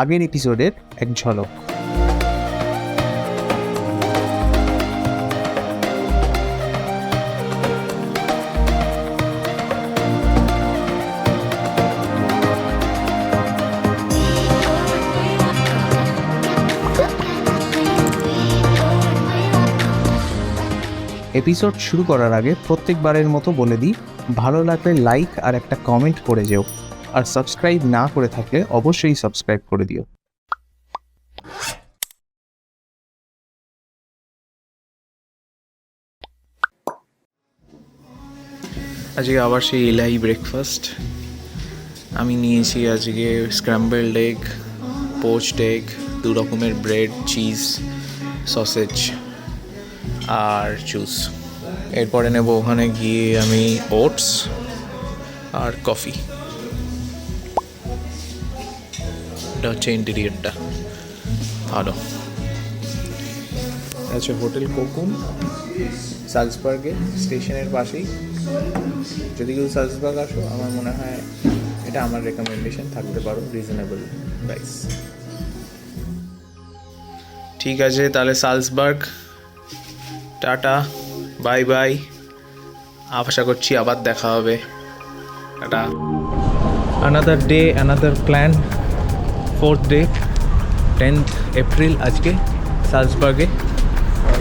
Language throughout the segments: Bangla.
আগের এপিসোডের এক ঝলক। এপিসোড শুরু করার আগে প্রত্যেকবারের মতো বলে দিই, ভালো লাগলে লাইক আর একটা কমেন্ট করে যেও, আর সাবস্ক্রাইব না করে থাকলে অবশ্যই সাবস্ক্রাইব করে দিও। আজকে আবার সেই এলাই ব্রেকফাস্ট আমি নিয়েছি। আজকে স্ক্র্যাম্বলড এগ, পোচড এগ, 2 রকমের ব্রেড, চিজ, সসেজ আর জুস। এরপরে নেব ওখানে গিয়ে আমি ওটস আর কফি। এটা হচ্ছে ইন্টেরিয়রটা, ভালো আছে। হোটেল কোকুন, সালজবার্গে, স্টেশনের পাশেই। যদি কেউ সালজবার্গ আসো, আমার মনে হয় এটা আমার রেকমেন্ডেশন থাকতে পারো, রিজনেবল প্রাইস। ঠিক আছে, তাহলে সালজবার্গ, টাটা, বাই বাই। আশা করছি আবার দেখা হবে। Tata. Another day, another plan, 4th day, 10th April আজকে সালজবার্গে।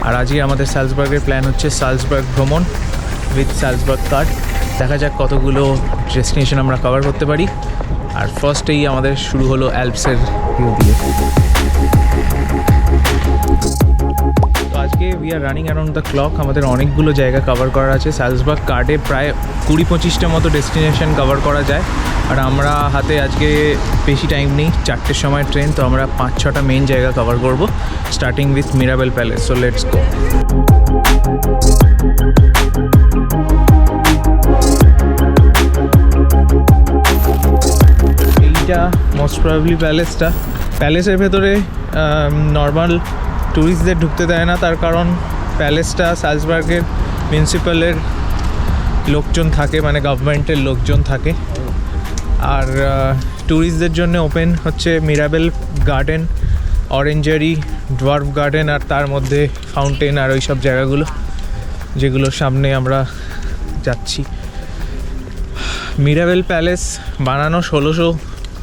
আর আজকে আমাদের সালজবার্গের প্ল্যান হচ্ছে সালজবার্গ ভ্রমণ উইথ সালজবার্গ কার্ড। দেখা যাক কতগুলো ডেস্টিনেশন আমরা কভার করতে পারি। আর ফার্স্টেই আমাদের শুরু হলো অ্যালপসের ভিউ দিয়ে। তো আজকে we are running around the clock. আমাদের অনেকগুলো জায়গা কভার করার আছে। সালজবার্গ কার্ডে প্রায় 20-25টা মতো ডেস্টিনেশন কভার করা যায়। আর আমরা হাতে আজকে বেশি টাইম নেই, 4টের সময় ট্রেন, তো আমরা 5-6টা মেন জায়গা কভার করব, starting with Mirabel palace. So let's go. এইটা মোস্ট প্রবাবলি প্যালেসের ভেতরে নর্মাল ট্যুরিস্টদের ঢুকতে দেয় না, তার কারণ প্যালেসটা সালজবার্গের মিউনিসিপ্যালের লোকজন থাকে, মানে গভর্নমেন্টের লোকজন থাকে। আর ট্যুরিস্টদের জন্য ওপেন হচ্ছে মিরাবেল গার্ডেন, অরেঞ্জারি, ডোয়ার্ফ গার্ডেন, আর তার মধ্যে ফাউন্টেন আর ওই সব জায়গাগুলো, যেগুলোর সামনে আমরা যাচ্ছি। মিরাবেল প্যালেস বানানো 1600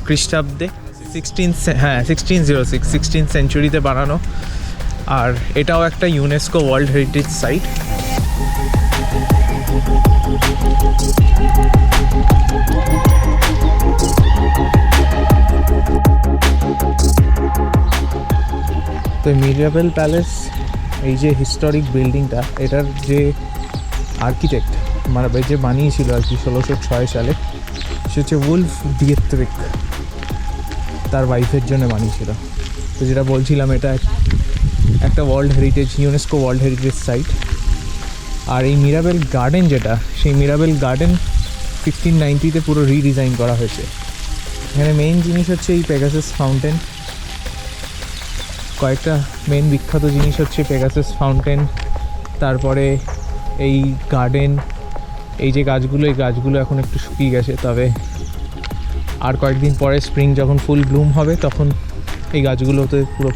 খ্রিস্টাব্দে, 1606 সেঞ্চুরিতে বানানো। আর এটাও একটা ইউনেস্কো ওয়ার্ল্ড হেরিটেজ সাইট। তো মিরাবেল প্যালেস, এই যে হিস্টোরিক বিল্ডিংটা, এটার যে আর্কিটেক্ট মানে যে বানিয়েছিল আর কি 1606 সালে, সে হচ্ছে উলফ ডিয়েট্রিক, তার ওয়াইফের জন্য বানিয়েছিল। তো যেটা বলছিলাম, এটা একটা world heritage, UNESCO world heritage site. আর এই মিরাবেল গার্ডেন যেটা, সেই মিরাবেল গার্ডেন 1590-তে পুরো রিডিজাইন করা হয়েছে। এখানে মেইন জিনিস হচ্ছে এই পেগাসাস ফাউন্টেন। কয়েকটা মেন বিখ্যাত জিনিস হচ্ছে পেগাসাস ফাউন্টেন, তারপরে এই গার্ডেন, এই যে গাছগুলো, এই গাছগুলো এখন একটু শুকিয়ে গেছে, তবে আর কয়েকদিন পরে স্প্রিং যখন ফুল ব্লুম হবে, তখন এই গাছগুলোতে পুরো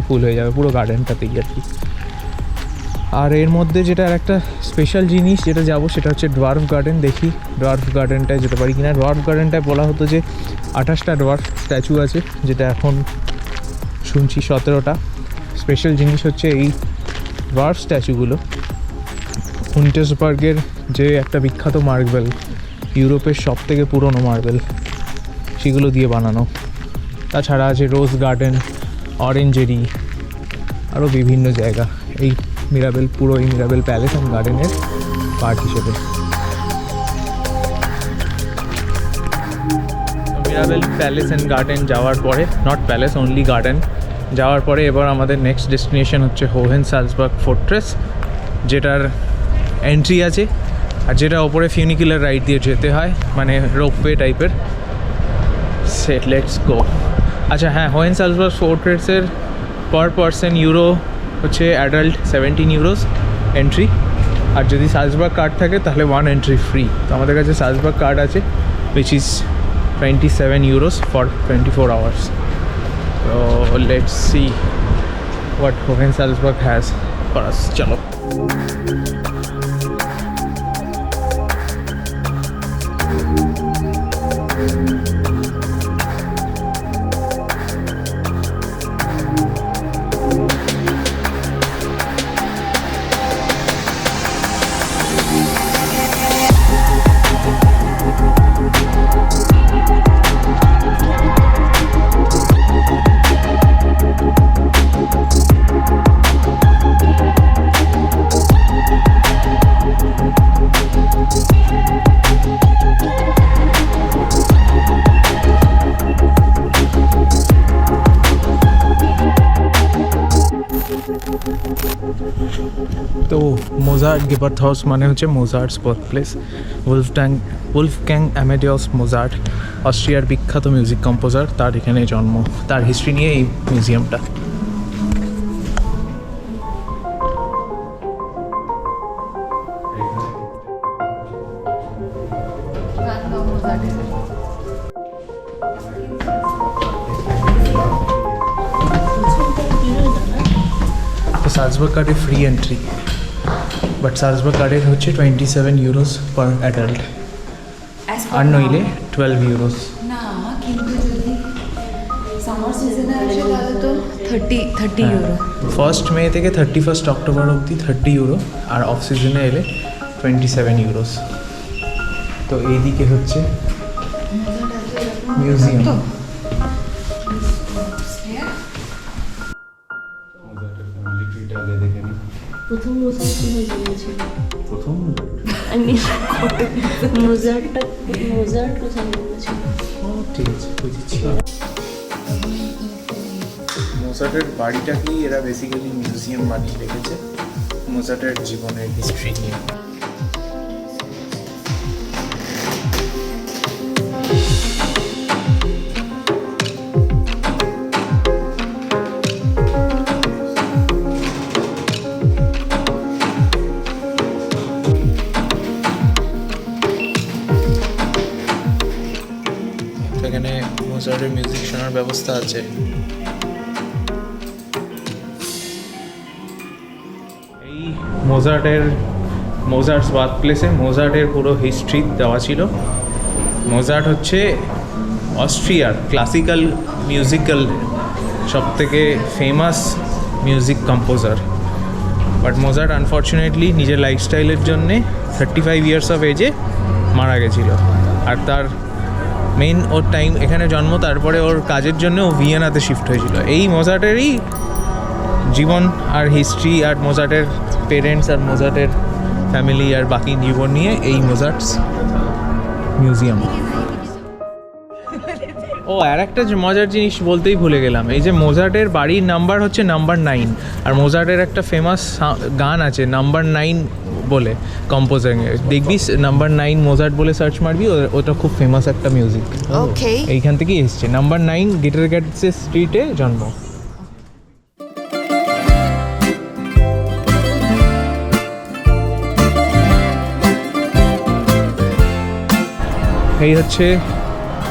ফুল হয়ে যাবে পুরো গার্ডেনটাতেই আর কি। আর এর মধ্যে যেটা একটা স্পেশাল জিনিস যেটা যাবো, সেটা হচ্ছে ডোয়ার্ফ গার্ডেন। দেখি ডোয়ার্ফ গার্ডেনটায় যেতে পারি কিনা। ডোয়ার্ফ গার্ডেনটায় বলা হতো যে 28টা ডোয়ার্ফ স্ট্যাচু আছে, যেটা এখন শুনছি 17টা। স্পেশাল জিনিস হচ্ছে এই ডোয়ার্ফ স্ট্যাচুগুলো উইন্টার্সবার্গের যে একটা বিখ্যাত মার্বেল, ইউরোপের সব থেকে পুরনো মার্বেল, সেগুলো দিয়ে বানানো। তাছাড়া আছে রোজ গার্ডেন, অরেঞ্জেরি, আরও বিভিন্ন জায়গা এই মিরাবেল, পুরো এই মিরাবেল প্যালেস অ্যান্ড গার্ডেনের পার্ট হিসেবে। মিরাবেল প্যালেস অ্যান্ড গার্ডেন যাওয়ার পরে, নট প্যালেস, অনলি গার্ডেন যাওয়ার পরে, এবার আমাদের নেক্সট ডেস্টিনেশন হচ্ছে হোহেনসালজবার্গ ফোর্ট্রেস, যেটার এন্ট্রি আছে আর যেটা ওপরে ফিউনিকুলার রাইড দিয়ে যেতে হয়, মানে রোপওয়ে টাইপের। Let's go. আচ্ছা হ্যাঁ, হোহেনসালজবার্গ ফোর্ট্রেসের পার পারসন ইউরো হচ্ছে অ্যাডাল্ট 17 ইউরোস এন্ট্রি, আর যদি সালজবার্গ কার্ড থাকে তাহলে 1 এন্ট্রি ফ্রি। তো আমাদের কাছে সালজবার্গ কার্ড আছে, which is 27 euros for 24 hours. So let's see what Salzburg has for us. Chalo. তো মোজার্ট গেবার্থ হাউস মানে হচ্ছে মোজার্টস বার্থ প্লেস। উলফগ্যাং অ্যামাডিয়াস মোজার্ট অস্ট্রিয়ার বিখ্যাত মিউজিক কম্পোজার, তার এখানে জন্ম। তার হিস্ট্রি নিয়ে এই মিউজিয়ামটা। তো সালজবার্গ কার্ডে ফ্রি এন্ট্রি, বাট সালজবার্গ কার্ডের হচ্ছে 27 ইউরোস পার অ্যাডাল্ট, আর নইলে 12 ইউরোস। না, কিন্তু যদি সামার সিজনে আসে তাহলে তো 30 ইউরো। 1 মে থেকে 31 অক্টোবর অবধি 30 ইউরো, আর অফ সিজনে এলে 27 ইউরোস। তো এইদিকে হচ্ছে মিউজিয়াম। প্রথম মোজার্ট কোথায় জন্মেছিল? মোজার্ট কোথায় জন্মেছিল? ঠিক আছে, বুঝেছি। মোজার্টের বাড়িটাকেই এরা বেসিক্যালি মিউজিয়াম বানিয়ে রেখেছে মোজার্টের জীবনের হিস্ট্রি নিয়ে। এখানে মোজার্টের মিউজিক শোনার ব্যবস্থা আছে। এই মোজার্টস বার্থ প্লেসে মোজার্টের পুরো হিস্ট্রি দেওয়া ছিল। মোজার্ট হচ্ছে অস্ট্রিয়ার ক্লাসিক্যাল মিউজিক্যাল সবথেকে famous music composer, but Mozart unfortunately নিজের লাইফস্টাইলের জন্যে 35 ইয়ার্স অফ এজে মারা গেছিলো। আর তার মেইন ওর টাইম এখানে জন্ম, তারপরে ওর কাজের জন্য ও ভিয়েনাতে শিফট হয়েছিল। এই মোজার্টেরই জীবন আর হিস্ট্রি আর মোজার্টের পেরেন্টস আর মোজার্টের ফ্যামিলি আর বাকি জীবন নিয়ে এই মোজার্টস মিউজিয়াম। ও আর একটা মজার জিনিস বলতেই ভুলে গেলাম, এই যে মোজার্টের বাড়ির নাম্বার হচ্ছে নাম্বার 9, আর মোজার্টের একটা ফেমাস গান আছে নাম্বার 9 বলে কম্পোজারিংয়ে, দেখবি নাম্বার 9 মোজার্ট বলে সার্চ মারবি, ওটা খুব ফেমাস একটা মিউজিক। ওকে, এইখান থেকেই এসছে। নাম্বার 9 গিটারগেটসের স্ট্রিটে জন্ম। এই হচ্ছে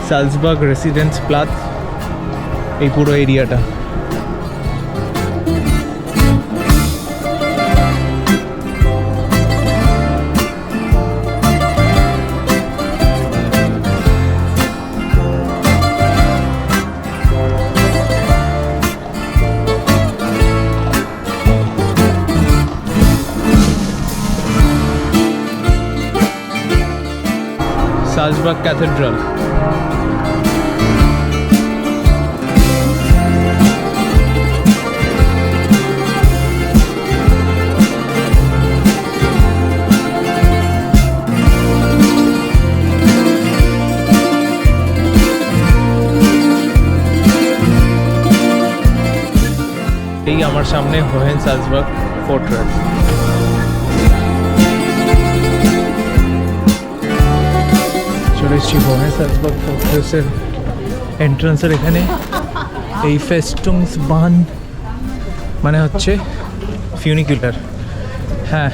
সালজবার্গ রেসিডেন্স প্লাস, এই পুরো এরিয়াটা। Salzburg Cathedral. এই আমার সামনে সালজবার্গ ফোর্ট্রেস। চলে এসেছি সালজবার্গ ফোর্ট্রেসের এন্ট্রান্সের এখানে। এই ফেস্টুংস বান মানে হচ্ছে ফিউনিকুলার। হ্যাঁ,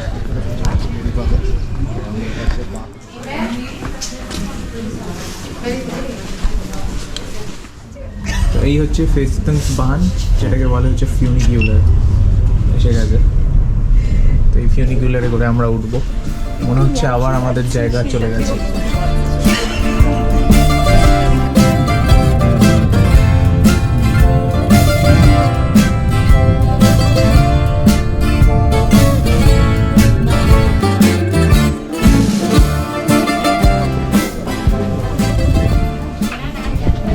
তো এই হচ্ছে ফেস্টেন্স বান, যেটাকে বলে হচ্ছে ফিউনিকিউলার, এসে গেছে। তো এই ফিউনিকিউলারে করে আমরা উঠবো, মনে হচ্ছে আবার আমাদের জায়গা চলে গেছে।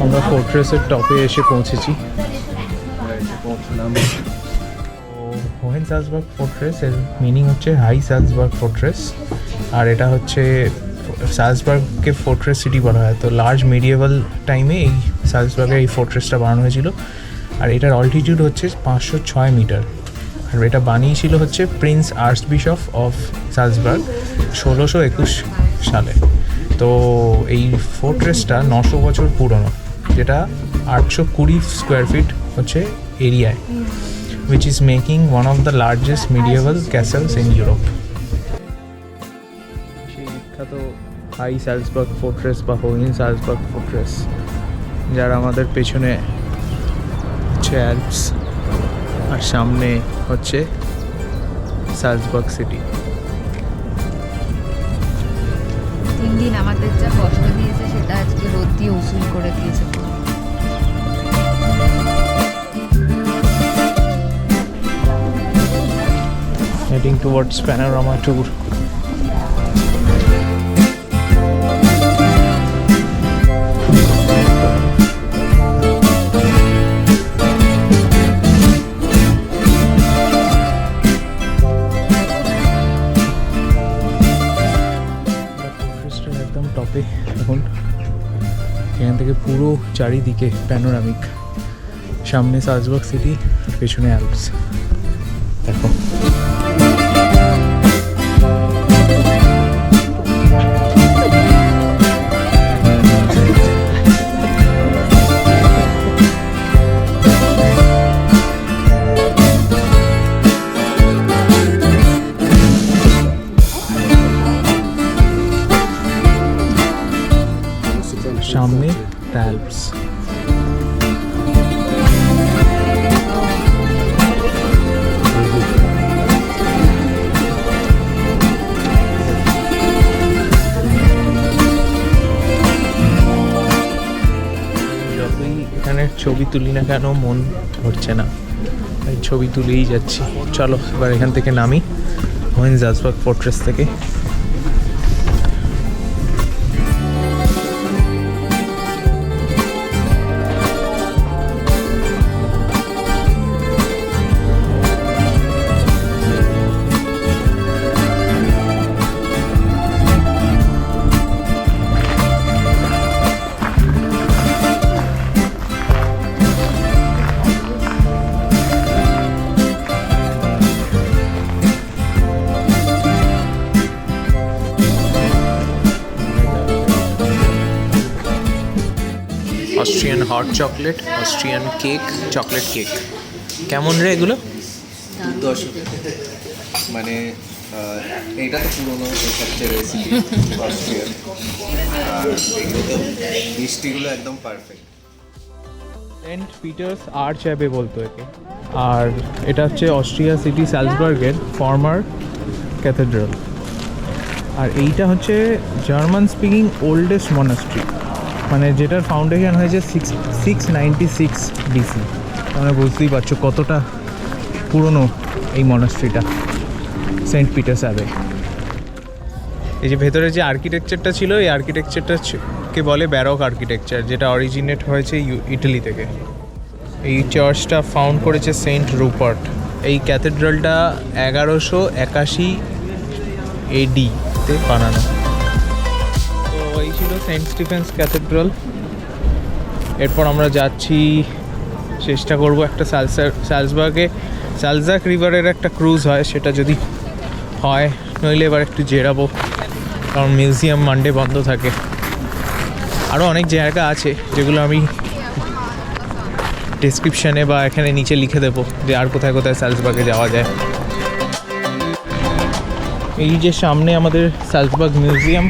আমরা ফোর্ট্রেসের টপে এসে পৌঁছেছি। হোহেন সালজবার্গ ফোর্ট্রেস এর মিনিং হচ্ছে হাই সালজবার্গ ফোর্ট্রেস, আর এটা হচ্ছে সালজবার্গকে ফোর্ট্রেস সিটি বলা হয়। তো লার্জ মিডিয়েভাল টাইমে এই সালজবার্গের এই ফোর্ট্রেসটা বানানো হয়েছিল, আর এটার অল্টিটিউড হচ্ছে 506 মিটার। আর এটা বানিয়েছিল হচ্ছে প্রিন্স আর্চবিশপ অফ সালজবার্গ 1621 সালে। তো এই ফোর্ট্রেসটা 900 বছর পুরনো, যেটা 820 স্কোয়ার ফিট হচ্ছে এরিয়ায়, which is making one of the largest medieval castles in Europe. সেই বিখ্যাত হাই সালজবার্গ ফোর্ট্রেস বা হোহেন সালজবার্গ ফোর্ট্রেস, যার আমাদের পেছনে হচ্ছে অ্যালপস আর সামনে হচ্ছে সালজবার্গ সিটি। 3 দিন আমাদের যা কষ্ট দিয়েছে সেটা আজকে রোদ দিয়ে উসুল করে দিয়েছে। Heading towards Panorama Tour. একদম টপে এখন, এখান থেকে পুরো চারিদিকে প্যানোরামিক, সামনে সালজবার্গ সিটি, পেছনে অ্যালপস। দেখো সামনে অ্যালপস। এখানে ছবি তুলি না কেন মন ভরছে না, তাই ছবি তুলেই যাচ্ছি। চলো এবার এখান থেকে নামি হোহেন সালজবার্গ ফোর্ট্রেস থেকে। Austrian hot chocolate, Austrian cake, chocolate cake. কেমন রে এগুলো? 10 মানে এইটা তো পুরোনো সবচেয়ে রেসিপি অস্ট্রিয়ান, আর এগুলো তো মিষ্টিগুলো একদম perfect. Saint Peter's archabbey বলতো একে, আর এটা হচ্ছে অস্ট্রিয়া সিটি সালজবার্গের ফর্মার ক্যাথেড্রাল। আর এইটা হচ্ছে জার্মান স্পিকিং ওল্ডেস্ট মনাস্ট্রি, মানে যেটার ফাউন্ডেশন হয়েছে 696 BC। তোমরা বুঝতেই পারছো কতটা পুরনো এই মনাস্ট্রিটা, সেন্ট পিটার্স অ্যাবে। এই যে ভেতরে যে আর্কিটেকচারটা ছিল, এই আর্কিটেকচারটাকে বলে ব্যারক আর্কিটেকচার, যেটা অরিজিনেট হয়েছে ইটালি থেকে। এই চার্চটা ফাউন্ড করেছে সেন্ট রুপার্ট। এই ক্যাথেড্রালটা 1181 AD-তে বানানো। তো এই ছিল সেন্ট স্টিফেন্স ক্যাথেড্রাল। এরপর আমরা যাচ্ছি, চেষ্টা করব একটা সালজবার্গে সালজাক রিভারের একটা ক্রুজ হয়, সেটা যদি হয়, নইলে এবার একটু জেরাবো, কারণ মিউজিয়াম মানডে বন্ধ থাকে। আরও অনেক জায়গা আছে যেগুলো আমি ডেসক্রিপশানে বা এখানে নিচে লিখে দেবো যে আর কোথায় কোথায় সালজবার্গে যাওয়া যায়। এই যে সামনে আমাদের Salzburg museum,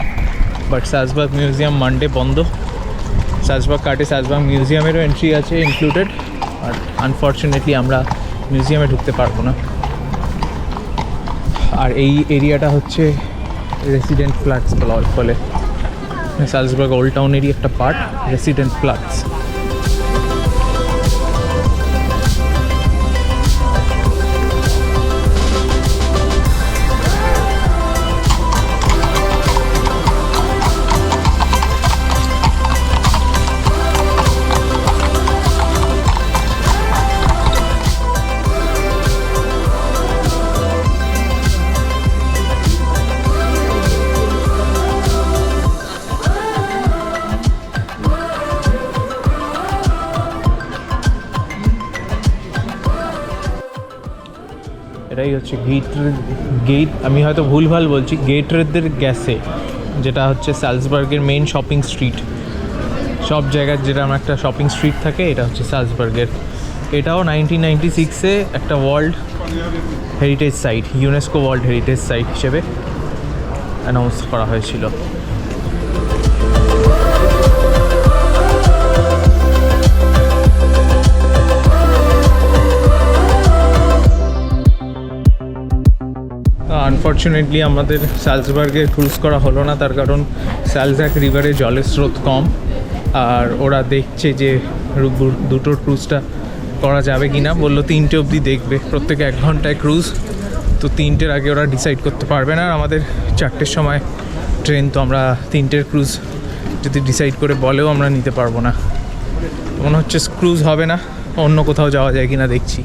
but Salzburg museum Monday বন্ধ, সালজবার্গ কার্ডে সালজবার্গ মিউজিয়ামেরও এন্ট্রি আছে ইনক্লুডেড, আর আনফর্চুনেটলি আমরা মিউজিয়ামে ঢুকতে পারবো না। আর এই এরিয়াটা হচ্ছে রেসিডেন্ট ফ্ল্যাটস বলে, সালজবার্গ ওল্ড টাউনেরই একটা পার্ট, রেসিডেন্ট ফ্ল্যাটস। এটাই হচ্ছে গেট, আমি হয়তো ভুলভাল বলছি, গেটরেদের গ্যাসে, যেটা হচ্ছে সালজবার্গের মেইন শপিং স্ট্রিট। সব জায়গার যেরকম একটা শপিং স্ট্রিট থাকে, এটা হচ্ছে সালজবার্গের। এটাও 1996-এ একটা world heritage site, UNESCO world heritage site হিসেবে অ্যানাউন্স করা হয়েছিল। আনফর্চুনেটলি আমাদের সালজবার্গে ক্রুজ করা হলো না, তার কারণ সালজাক রিভারে জলের স্রোত কম, আর ওরা দেখছে যে দুটোর ক্রুজটা করা যাবে কি না। বললো 3টে অবধি দেখবে, প্রত্যেকে 1 ঘন্টায় ক্রুজ, তো 3টের আগে ওরা ডিসাইড করতে পারবে না। আর আমাদের 4টের সময় ট্রেন, তো আমরা 3টের ক্রুজ যদি ডিসাইড করে বলেও আমরা নিতে পারবো না। মনে হচ্ছে ক্রুজ হবে না, অন্য কোথাও যাওয়া যায় কিনা দেখছি।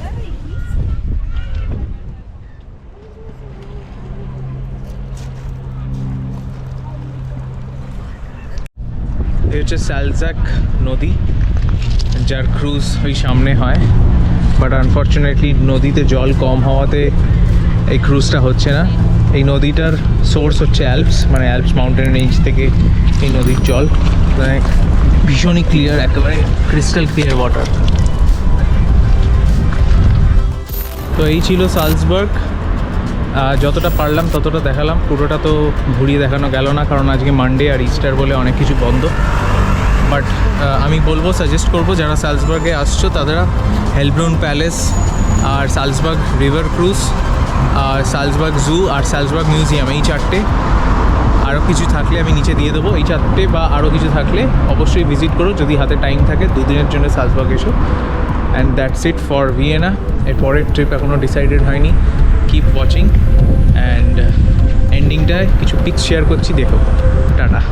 এই হচ্ছে সালজাক নদী, যার ক্রুজ ওই সামনে হয়, বাট আনফর্চুনেটলি নদীতে জল কম হওয়াতে এই ক্রুজটা হচ্ছে না। এই নদীটার সোর্স হচ্ছে অ্যালপস, মানে অ্যালপস মাউন্টেন রেঞ্জ থেকে এই নদীর জল, মানে ভীষণই ক্লিয়ার, একেবারে ক্রিস্টাল ক্লিয়ার ওয়াটার। তো এই ছিল সালজবার্গ, যতটা পারলাম ততটা দেখালাম, পুরোটা তো ঘুরিয়ে দেখানো গেল না, কারণ আজকে মানডে আর ইস্টার বলে অনেক কিছু বন্ধ। বাট আমি বলবো, সাজেস্ট করবো যারা সালজবার্গে আসছো তারা হেলব্রুন প্যালেস আর সালজবার্গ রিভার ক্রুজ আর সালজবার্গ জু আর সালজবার্গ মিউজিয়াম, এই 4টে, আরও কিছু থাকলে আমি নিচে দিয়ে দেবো, এই 4টে বা আরও কিছু থাকলে অবশ্যই ভিজিট করো যদি হাতে টাইম থাকে, 2 দিনের জন্য সালজবার্গ এসো। And that's it for Vienna. এর পরের ট্রিপ এখনও ডিসাইডেড হয়নি, কিপ ওয়াচিং, অ্যান্ড এন্ডিংটায় কিছু পিকস শেয়ার করছি, দেখো। টাটা।